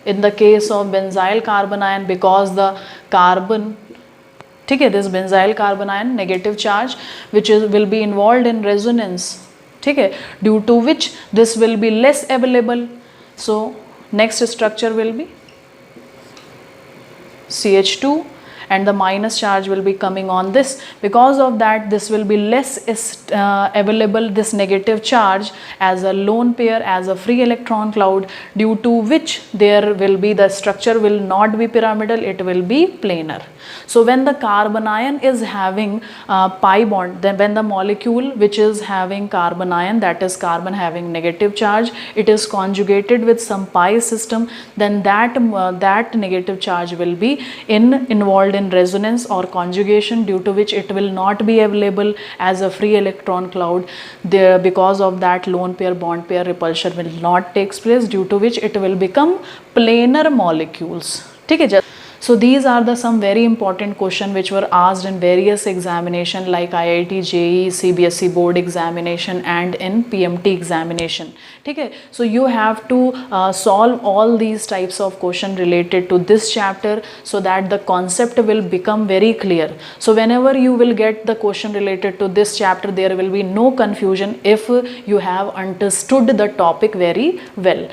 In the case of benzyl carbanion, because the carbon, okay, this benzyl carbanion negative charge which will be involved in resonance, okay, due to which this will be less available. So next structure will be CH2 and the minus charge will be coming on this. Because of that, this will be less available, this negative charge, as a lone pair, as a free electron cloud, due to which there will be, the structure will not be pyramidal, it will be planar. So when the carbanion is having pi bond, then when the molecule which is having carbanion, that is carbon having negative charge, it is conjugated with some pi system, then that negative charge will be involved in in resonance or conjugation, due to which it will not be available as a free electron cloud. There, because of that, lone pair bond pair repulsion will not takes place, due to which it will become planar molecules. ठीक है. So these are the some very important question which were asked in various examination like IIT, JEE, CBSE board examination and in PMT examination. ठीक है. So you have to solve all these types of question related to this chapter, so that the concept will become very clear. So whenever you will get the question related to this chapter, there will be no confusion if you have understood the topic very well.